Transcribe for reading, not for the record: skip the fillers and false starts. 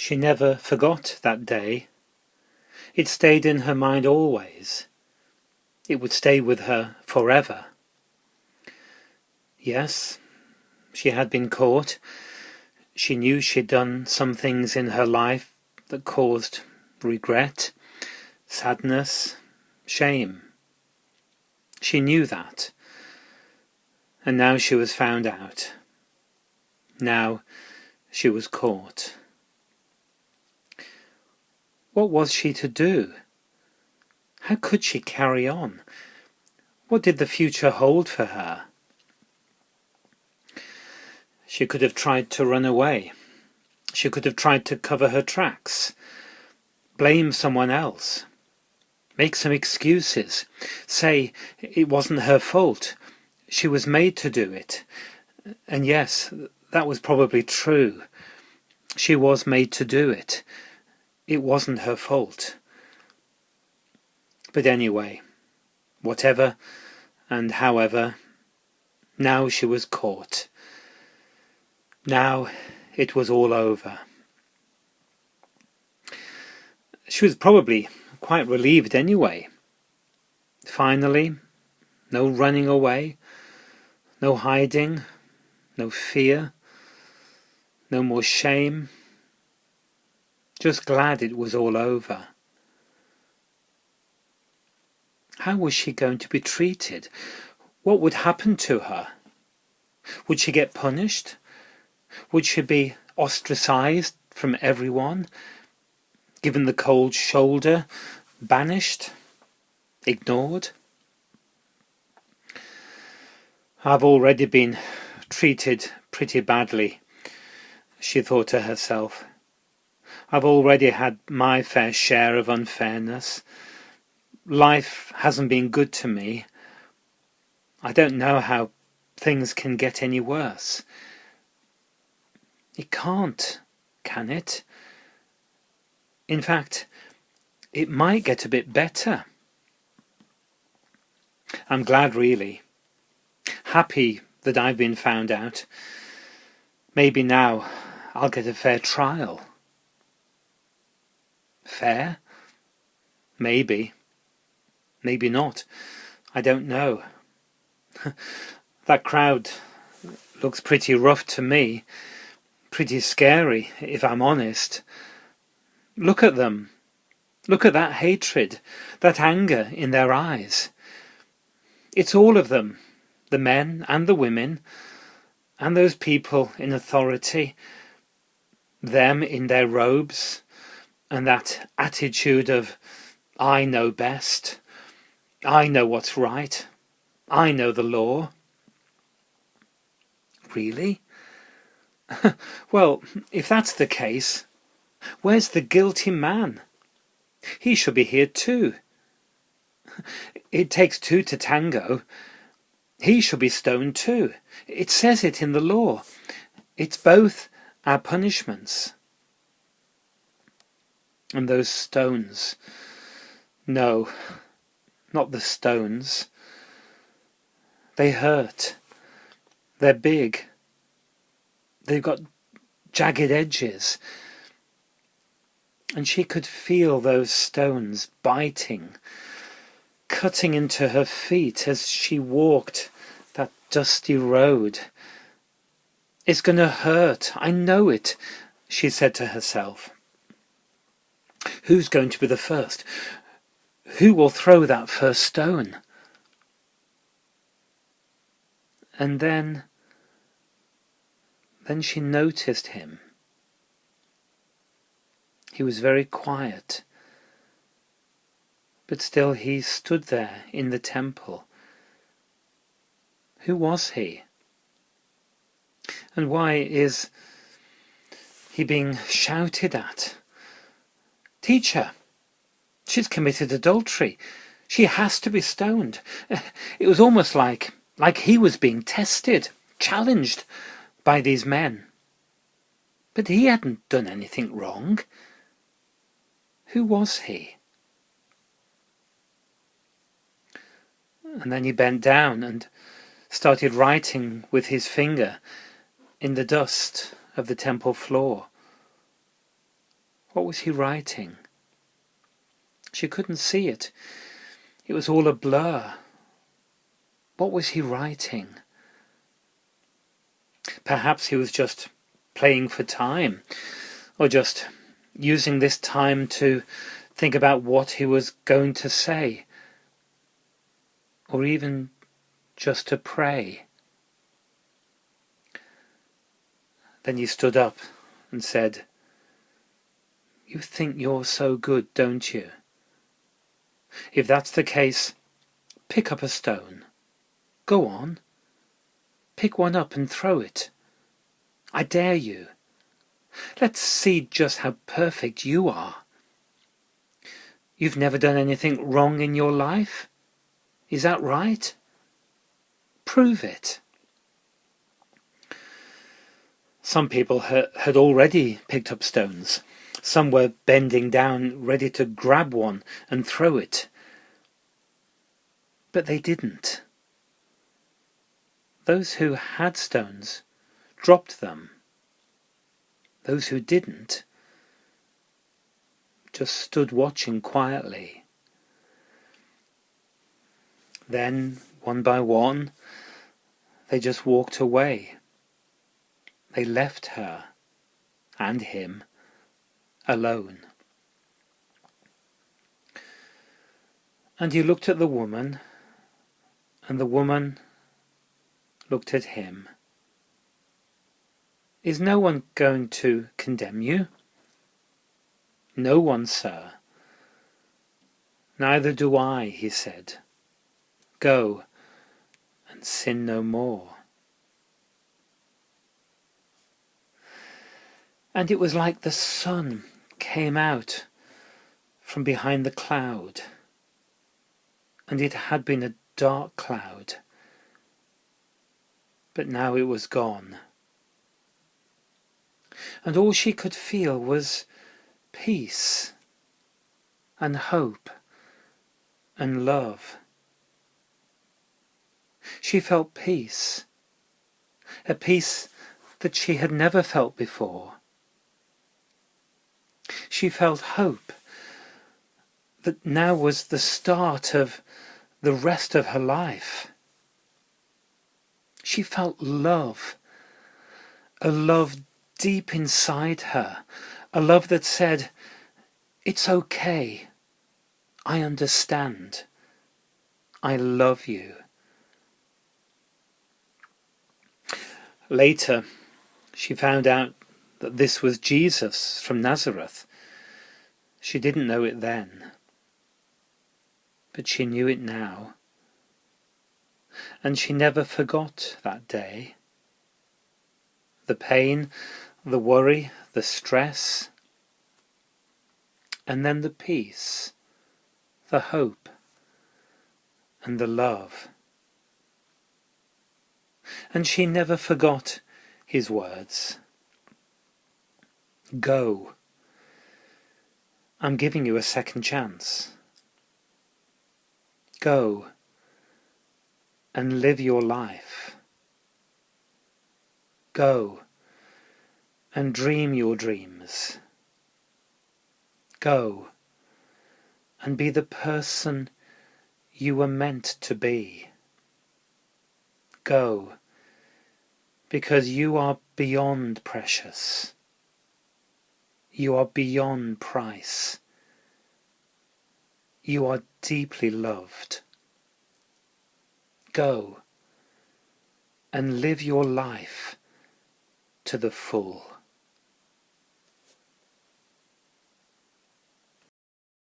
She never forgot that day. It stayed in her mind always. It would stay with her forever. Yes, she had been caught. She knew she'd done some things in her life that caused regret, sadness, shame. She knew that. And now she was found out. Now she was caught. What was she to do? How could she carry on? What did the future hold for her? She could have tried to run away. She could have tried to cover her tracks, blame someone else, make some excuses, say it wasn't her fault, she was made to do it. And yes, that was probably true. She was made to do it. It wasn't her fault. But anyway, whatever and however, now she was caught. Now it was all over. She was probably quite relieved anyway. Finally, no running away, no hiding, no fear, no more shame. Just glad it was all over. How was she going to be treated? What would happen to her? Would she get punished? Would she be ostracized from everyone? Given the cold shoulder? Banished? Ignored? I've already been treated pretty badly, she thought to herself. I've already had my fair share of unfairness. Life hasn't been good to me. I don't know how things can get any worse. It can't, can it? In fact, it might get a bit better. I'm glad, really. Happy that I've been found out. Maybe now I'll get a fair trial. Fair? Maybe. Maybe not. I don't know. That crowd looks pretty rough to me. Pretty scary, if I'm honest. Look at them. Look at that hatred, that anger in their eyes. It's all of them, the men and the women, and those people in authority, them in their robes, and that attitude of, I know best, I know what's right, I know the law. Really? Well, if that's the case, where's the guilty man? He should be here too. It takes two to tango. He should be stoned too. It says it in the law. It's both our punishments. And those stones. No, not the stones. They hurt. They're big. They've got jagged edges. And she could feel those stones biting, cutting into her feet as she walked that dusty road. It's going to hurt, I know it, she said to herself. Who's going to be the first? Who will throw that first stone? And then she noticed him. He was very quiet, but still he stood there in the temple. Who was he? And why is he being shouted at? Teacher, she's committed adultery. She has to be stoned. It was almost like he was being tested, challenged by these men. But he hadn't done anything wrong. Who was he? And then he bent down and started writing with his finger in the dust of the temple floor. What was he writing? She couldn't see it. It was all a blur. What was he writing? Perhaps he was just playing for time, or just using this time to think about what he was going to say, or even just to pray. Then he stood up and said, "You think you're so good, don't you? If that's the case, pick up a stone. Go on. Pick one up and throw it. I dare you. Let's see just how perfect you are. You've never done anything wrong in your life? Is that right? Prove it." Some people had already picked up stones. Some were bending down, ready to grab one and throw it. But they didn't. Those who had stones dropped them. Those who didn't just stood watching quietly. Then, one by one, they just walked away. They left her and him alone. And he looked at the woman, and the woman looked at him. "Is no one going to condemn you?" "No one, sir." "Neither do I," he said. "Go and sin no more." And it was like the sun came out from behind the cloud, and it had been a dark cloud, but now it was gone. And all she could feel was peace and hope and love. She felt peace, a peace that she had never felt before. She felt hope that now was the start of the rest of her life. She felt love, a love deep inside her, a love that said, "It's okay, I understand, I love you." Later, she found out that this was Jesus from Nazareth. She didn't know it then, but she knew it now. And she never forgot that day. The pain, the worry, the stress, and then the peace, the hope, and the love. And she never forgot his words. "Go. I'm giving you a second chance. Go and live your life. Go and dream your dreams. Go and be the person you were meant to be. Go, because you are beyond precious. You are beyond price. You are deeply loved. Go and live your life to the full."